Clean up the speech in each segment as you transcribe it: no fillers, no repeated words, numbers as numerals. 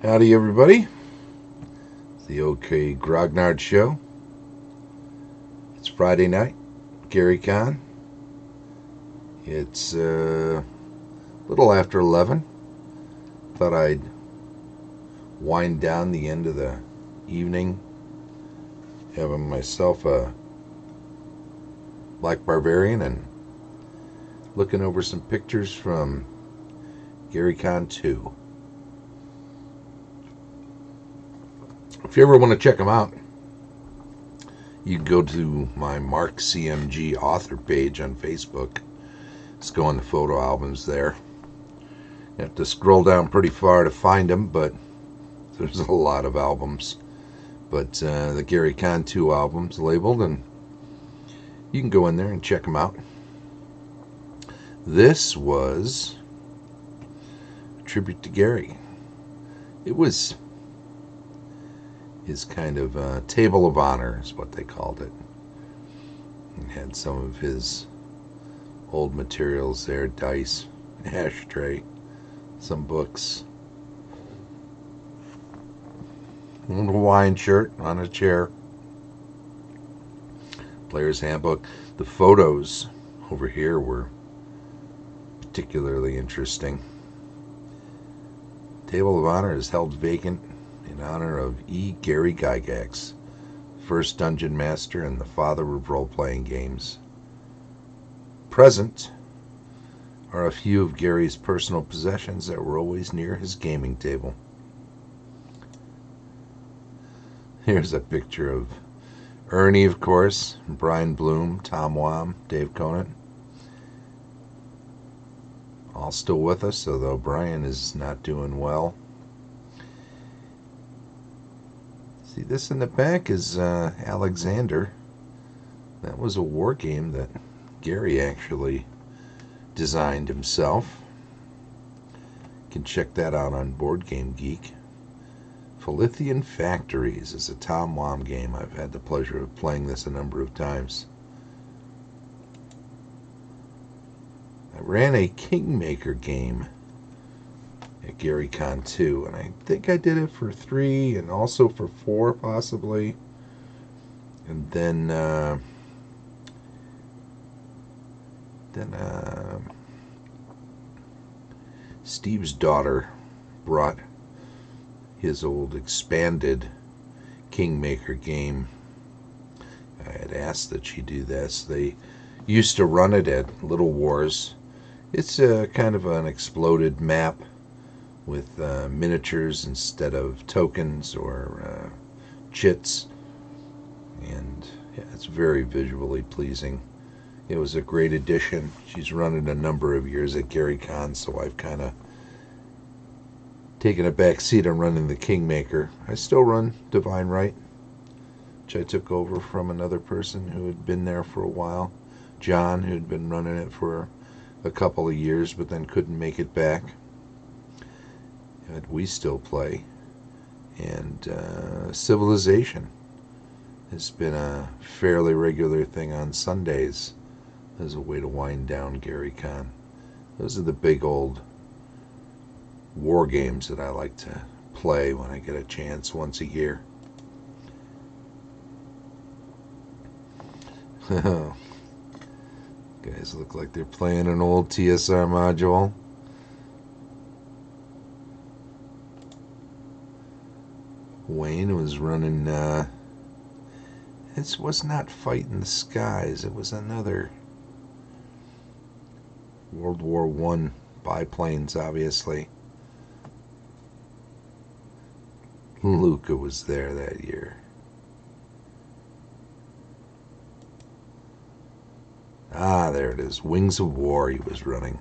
Howdy, everybody. It's the OK Grognard Show. It's Friday night, Gary Con. It's a little after 11. Thought I'd wind down the end of the evening, having myself a Black Barbarian and looking over some pictures from Gary Con 2. If you ever want to check them out, you can go to my Mark CMG author page on Facebook. Just go on the photo albums there. You have to scroll down pretty far to find them, but there's a lot of albums. But the Gary Con 2 albums labeled, and you can go in there and check them out. This was a tribute to Gary. It was his kind of table of honor is what they called it. It had some of his old materials there, dice, ashtray, some books, a Hawaiian shirt on a chair, player's handbook. The photos over here were particularly interesting. Table of honor is held vacant in honor of E. Gary Gygax, first dungeon master and the father of role-playing games. Present are a few of Gary's personal possessions that were always near his gaming table. Here's a picture of Ernie, of course, Brian Bloom, Tom Wam, Dave Conant. All still with us, although Brian is not doing well. See, this in the back is Alexander. That was a war game that Gary actually designed himself. You can check that out on Board Game Geek. Philithian Factories is a Tom Wam game. I've had the pleasure of playing this a number of times. I ran a Kingmaker game at Gary Con 2, and I think I did it for 3 and also for 4 possibly. And then Steve's daughter brought his old expanded Kingmaker game. I had asked that she do this. They used to run it at Little Wars. It's a kind of an exploded map with miniatures instead of tokens or chits, and yeah, it's very visually pleasing. It was a great addition. She's run it a number of years at Gary Con, so I've kind of taken a back seat on running the Kingmaker. I still run Divine Right, which I took over from another person who had been there for a while, John, who'd been running it for a couple of years but then couldn't make it back. But we still play. And Civilization has been a fairly regular thing on Sundays as a way to wind down Gary Con. Those are the big old war games that I like to play when I get a chance once a year. Guys look like they're playing an old TSR module. Wayne was running, this was not Fight in the Skies, it was another World War I biplanes, obviously. Luca was there that year. Ah, there it is. Wings of War he was running.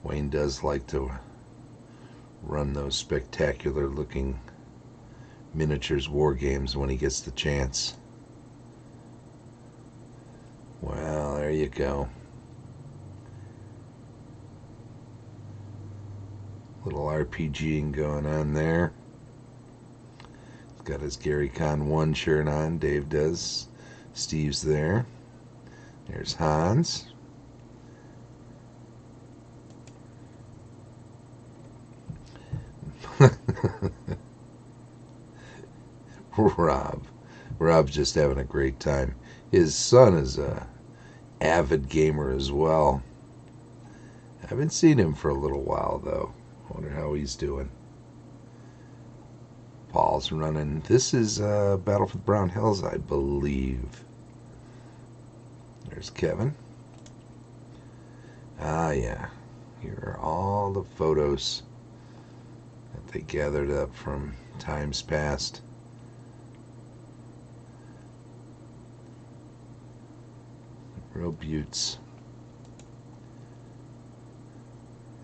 Wayne does like to run those spectacular looking miniatures war games when he gets the chance. Well, there you go. Little RPGing going on there. He's got his Gary Con 1 shirt on. Dave does. Steve's there. There's Hans. Rob's just having a great time. His son is a avid gamer as well. I haven't seen him for a little while though. I wonder how he's doing. Paul's running. This is Battle for the Brown Hills, I believe. There's Kevin. Ah, yeah. Here are all the photos that they gathered up from times past. Real beauts.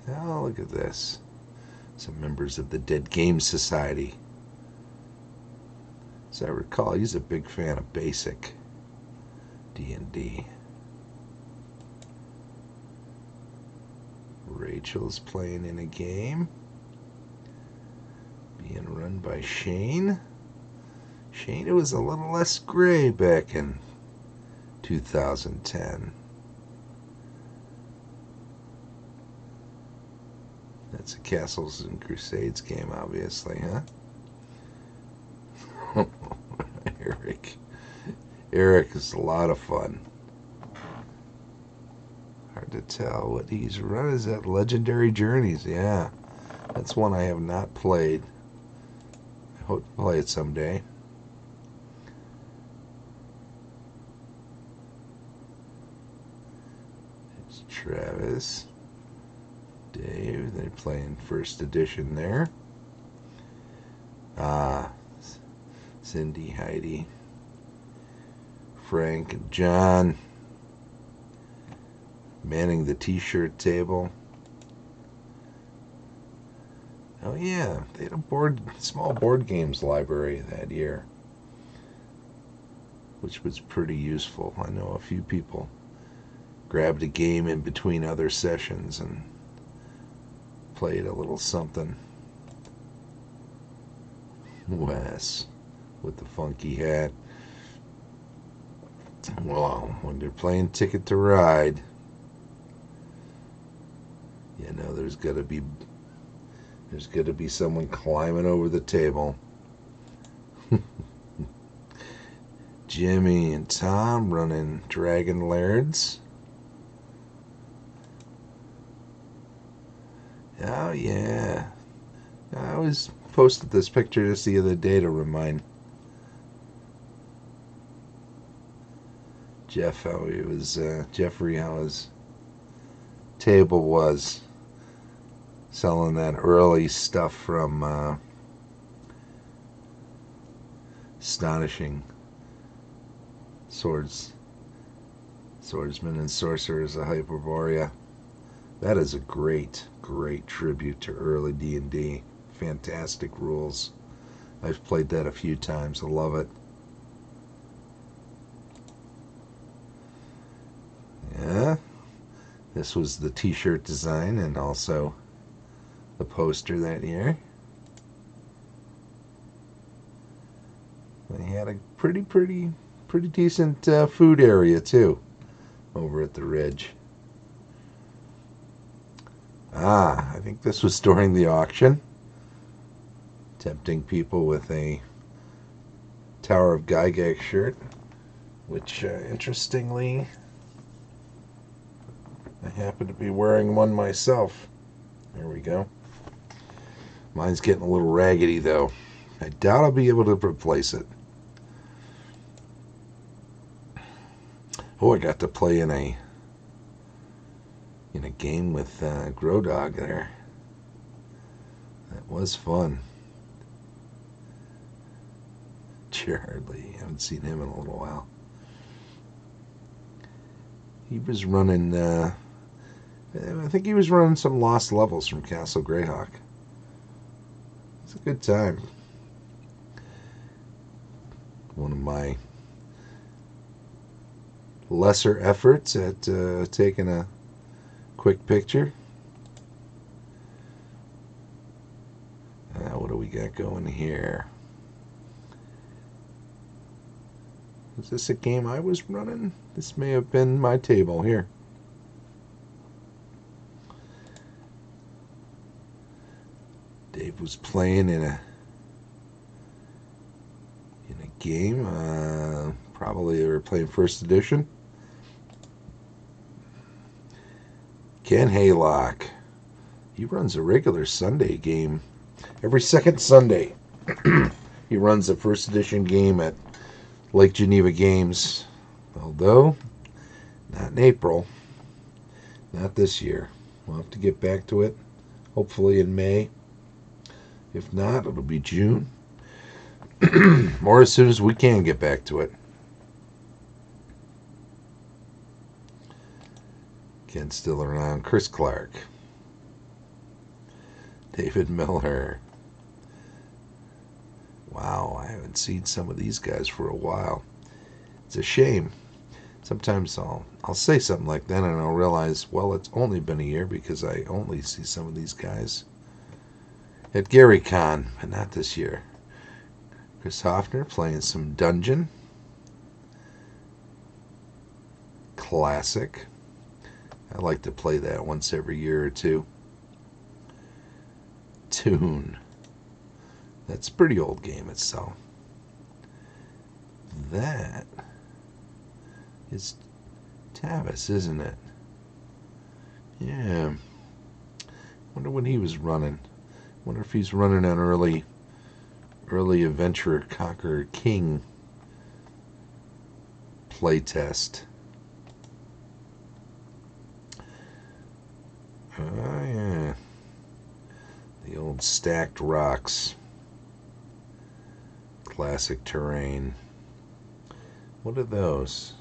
Oh, look at this. Some members of the Dead Games Society. As I recall, he's a big fan of basic D&D. Rachel's playing in a game. Being run by Shane. Shane, it was a little less gray back in 2010. That's a Castles and Crusades game, obviously, huh? Eric is a lot of fun. Hard to tell what he's run. Is that Legendary Journeys? Yeah, that's one I have not played. I hope to play it someday. There's Travis, Dave. They're playing first edition there. Cindy, Heidi, Frank, and John manning the t-shirt table. Oh yeah, they had a small board games library that year, which was pretty useful. I know a few people grabbed a game in between other sessions and played a little something. Wes with the funky hat. Well, when they're playing Ticket to Ride, you know there's got to be someone climbing over the table. Jimmy and Tom running Dragon Lairds. Oh yeah, I was posted this picture just the other day to remind Jeff how he was Jeffrey how his table was selling that early stuff from Astonishing Swordsmen and Sorcerers of Hyperborea. That is a great tribute to early D&D. Fantastic rules. I've played that a few times. I love it. Yeah. This was the t-shirt design and also the poster that year. They had a pretty decent food area too over at the Ridge. I think this was during the auction. Tempting people with a Tower of Gygax shirt, which interestingly, I happen to be wearing one myself. There we go. Mine's getting a little raggedy though. I doubt I'll be able to replace it. Oh, I got to play in a game with Grognard there. That was fun. Charlie, haven't seen him in a little while. He was running, I think he was running some lost levels from Castle Greyhawk. It's a good time. One of my lesser efforts at taking a quick picture. What do we got going here? Was this a game I was running? This may have been my table here. Dave was playing in a game. Probably they were playing first edition. Ken Haylock. He runs a regular Sunday game. Every second Sunday, he runs a first edition game at Lake Geneva Games. Although, not in April. Not this year. We'll have to get back to it. Hopefully in May. If not, it'll be June. Or as soon as we can get back to it. Ken's still around. Chris Clark. David Miller. Wow, I haven't seen some of these guys for a while. It's a shame. Sometimes I'll say something like that and I'll realize, well, it's only been a year because I only see some of these guys at Gary Con, but not this year. Chris Hoffner playing some Dungeon. Classic. I like to play that once every year or two. Tune. That's a pretty old game itself. That is Tavis, isn't it? Yeah. Wonder when he was running. Wonder if he's running an early Adventurer Conqueror King playtest. Oh yeah. The old stacked rocks. Classic terrain. What are those?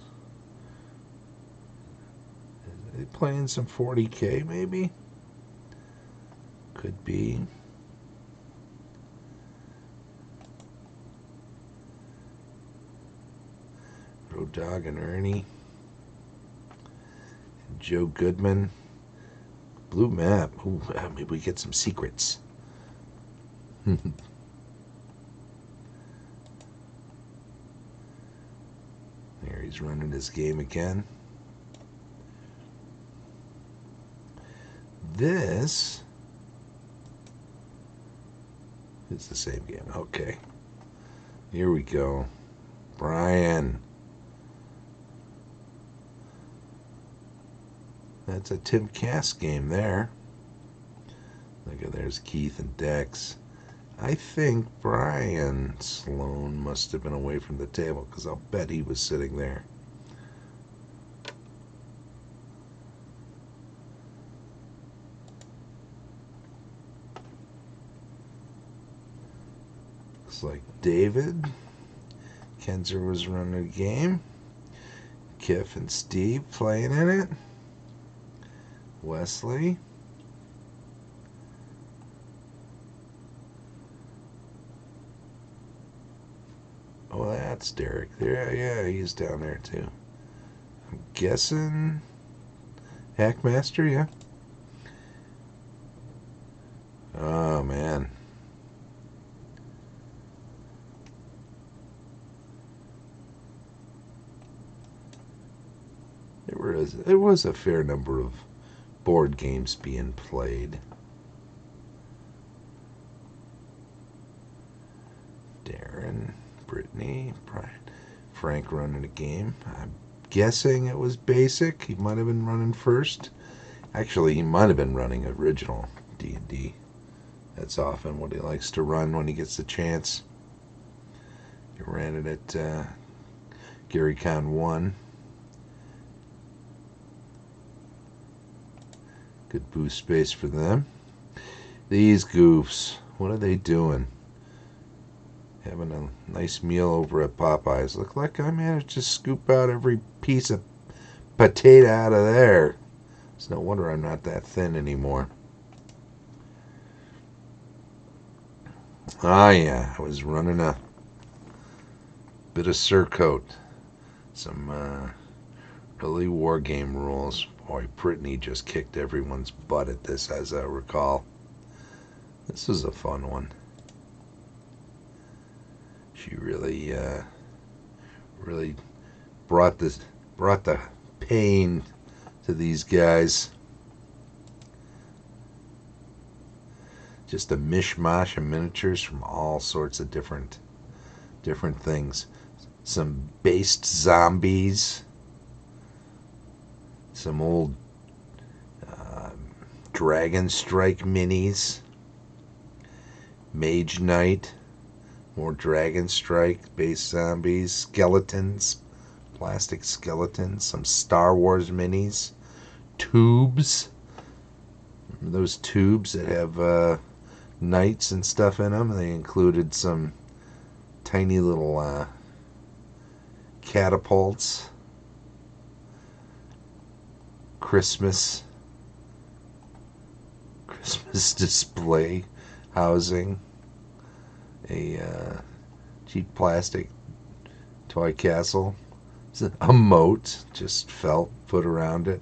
Are they playing some 40K maybe? Could be. Road Dog and Ernie. Joe Goodman. Blue map. Ooh, maybe we get some secrets. There he's running his game again. This is the same game. Okay. Here we go. Brian. That's a Tim Cass game there. Look at there's Keith and Dex. I think Brian Sloan must have been away from the table because I'll bet he was sitting there. Looks like David Kenzer was running a game. Kiff and Steve playing in it. Wesley. Oh, that's Derek there. Yeah, he's down there too. I'm guessing Hackmaster, yeah. Oh man. There was a fair number of board games being played. Darren, Brittany, Brian, Frank running a game. I'm guessing it was basic. He might have been running first. Actually, he might have been running original D&D. That's often what he likes to run when he gets the chance. He ran it at Gary Con 1. Good boost space for them. These goofs, what are they doing? Having a nice meal over at Popeyes. Look like I managed to scoop out every piece of potato out of there. It's no wonder I'm not that thin anymore. Ah, yeah, I was running a bit of surcoat. Some early war game rules. Boy, Brittany just kicked everyone's butt at this, as I recall. This was a fun one. She really brought the pain to these guys. just a mishmash of miniatures from all sorts of different things. Some based zombies, some old Dragon Strike minis, Mage Knight, more Dragon Strike based zombies, skeletons, plastic skeletons, some Star Wars minis, tubes. Remember those tubes that have knights and stuff in them? They included some tiny little catapults, Christmas display housing, a cheap plastic toy castle, a moat, just felt put around it.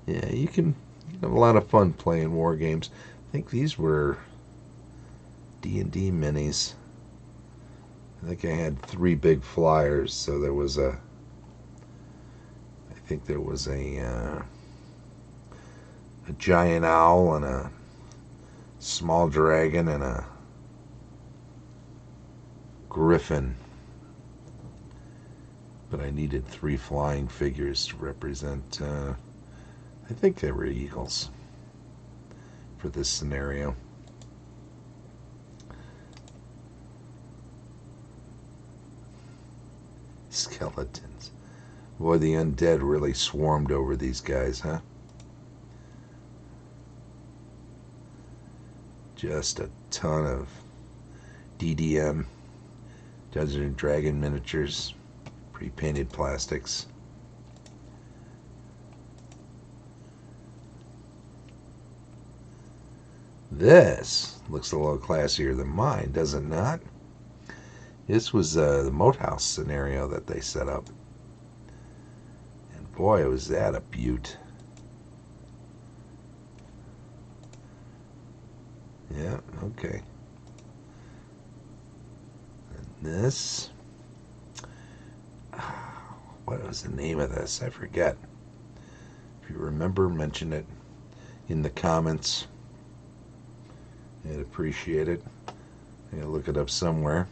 Yeah, you can have a lot of fun playing war games. I think these were D&D minis. I think I had 3 big flyers, so there was a giant owl and a small dragon and a griffin. But I needed 3 flying figures to represent, I think they were eagles for this scenario. Skeletons. Boy, the undead really swarmed over these guys, huh? Just a ton of DDM, Dungeons and Dragon miniatures, pre-painted plastics. This looks a little classier than mine, does it not? This was the Moat House scenario that they set up. And boy, was that a beaut. Yeah, okay. And this, what was the name of this? I forget. If you remember, mention it in the comments. I'd appreciate it. I gotta look it up somewhere.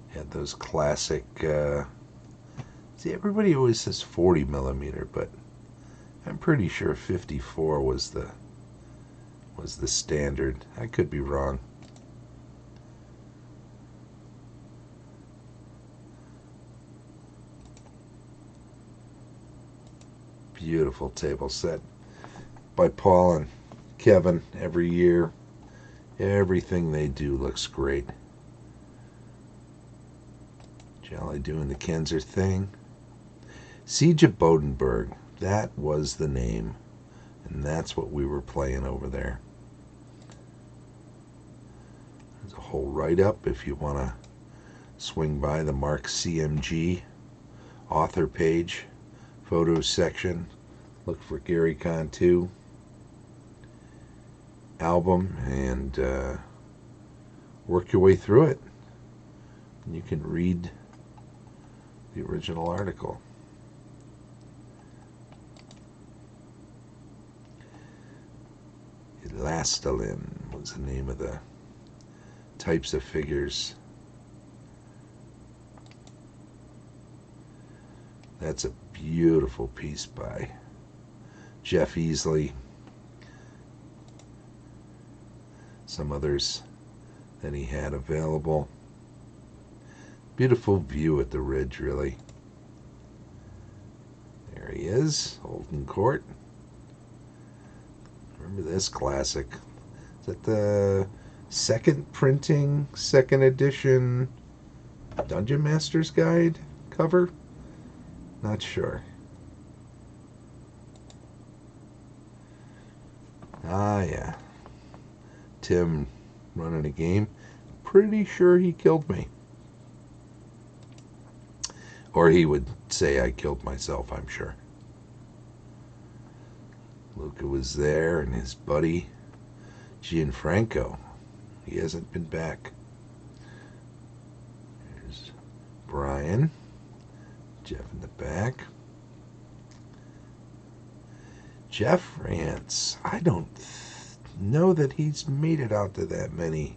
Had those classic. See, everybody always says 40 millimeter, but I'm pretty sure 54 was the standard. I could be wrong. Beautiful table set by Paul and Kevin every year. Everything they do looks great. Jolly doing the Kenzer thing. Siege of Bodenberg. That was the name. And that's what we were playing over there. There's a whole write-up if you want to swing by the Mark CMG author page, photos section. Look for Gary Con 2 album and work your way through it. You can read the original article. Elastalin was the name of the types of figures. That's a beautiful piece by Jeff Easley. Some others that he had available. Beautiful view at the ridge, really. There he is, Holden Court. Remember this classic? Is that the second printing, second edition Dungeon Master's Guide cover? Not sure. Ah, yeah. Tim running a game. Pretty sure he killed me. Or he would say I killed myself, I'm sure. Luca was there and his buddy Gianfranco. He hasn't been back. There's Brian. Jeff in the back. Jeff Rance. I don't know that he's made it out to that many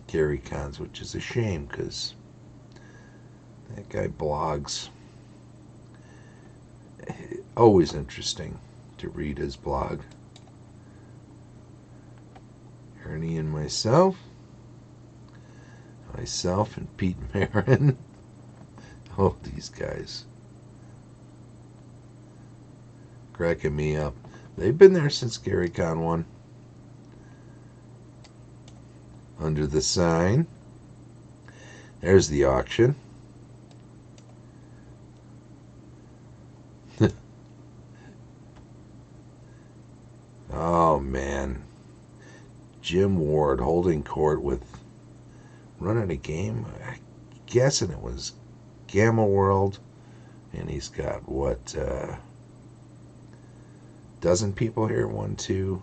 Gary Cons, which is a shame because that guy blogs. Always interesting to read his blog. Ernie and myself and Pete Marin. Oh, these guys. Cracking me up. They've been there since Gary Con 1. Under the sign. There's the auction. Oh, man. Jim Ward holding court with running a game. I'm guessing it was Gamma World. And he's got, what, dozen people here? 1, 2.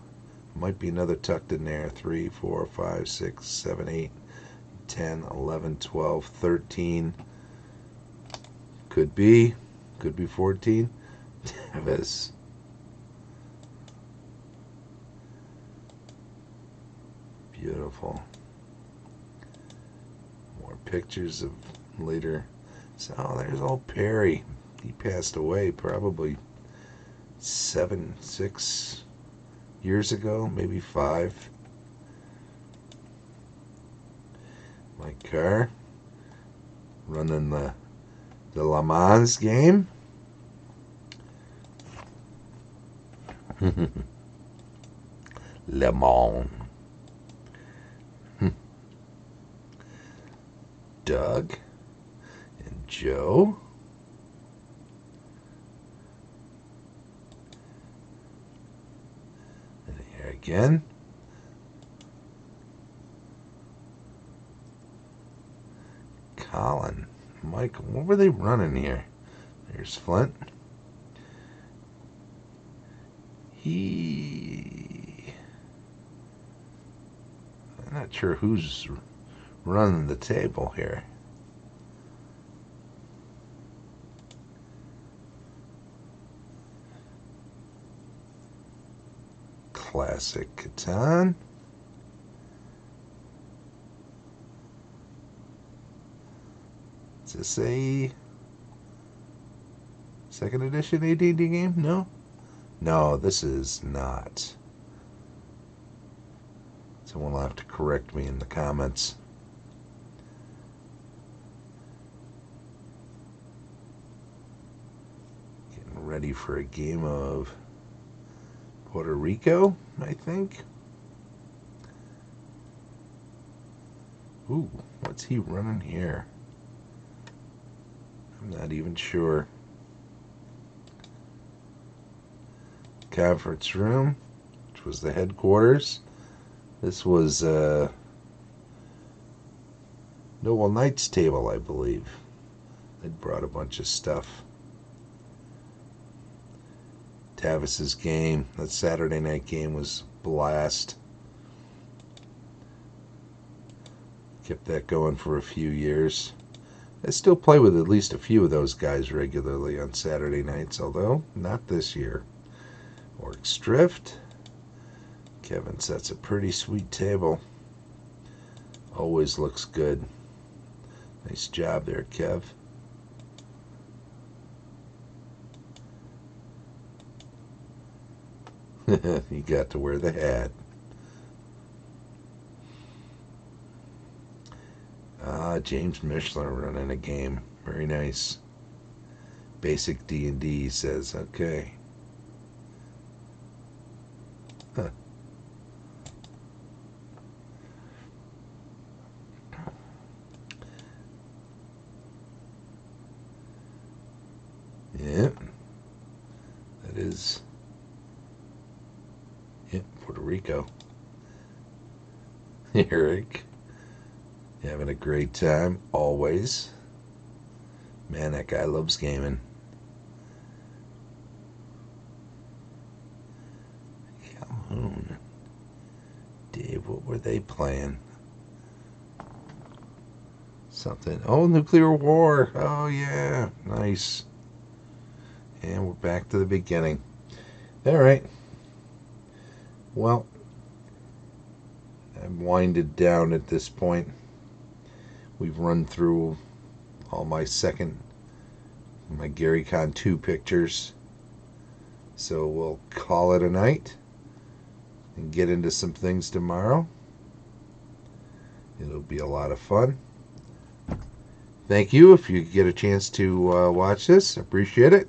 Might be another tucked in there. 3, 4, 5, 6, 7, 8, 10, 11, 12, 13. Could be 14. Davis. Beautiful. More pictures of later. So there's old Perry. He passed away probably 6 years ago, maybe 5. Mike Carr running the Le Mans game. Le Mans. Doug and Joe. And here again. Colin. Mike, what were they running here? There's Flint. I'm not sure who's running the table here. Classic Catan. Is this a second edition AD&D game? No? No, this is not. Someone will have to correct me in the comments. Getting ready for a game of Puerto Rico, I think. Ooh, what's he running here? I'm not even sure. Conference room, which was the headquarters. This was Noble Knight's table, I believe. They'd brought a bunch of stuff. Tavis's game, that Saturday night game, was a blast. Kept that going for a few years. I still play with at least a few of those guys regularly on Saturday nights, although not this year. Orcs Drift. Kevin sets a pretty sweet table. Always looks good. Nice job there, Kev. You got to wear the hat. James Mishler running a game. Very nice. Basic D&D says, okay. Huh. Yep. That is... Yep, Puerto Rico. Eric. Having a great time, always. Man, that guy loves gaming. Calhoun. Dave, what were they playing? Something. Oh, Nuclear War. Oh, yeah. Nice. And we're back to the beginning. All right. Well, I'm winded down at this point. We've run through all my Gary Con 2 pictures. So we'll call it a night and get into some things tomorrow. It'll be a lot of fun. Thank you if you get a chance to watch this. Appreciate it.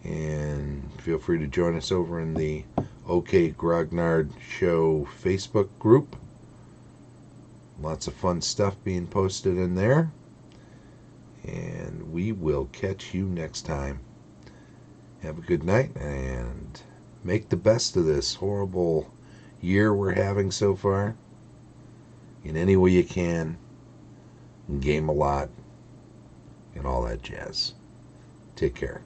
And feel free to join us over in the OK Grognard Show Facebook group. Lots of fun stuff being posted in there. And we will catch you next time. Have a good night and make the best of this horrible year we're having so far. In any way you can. Game a lot. And all that jazz. Take care.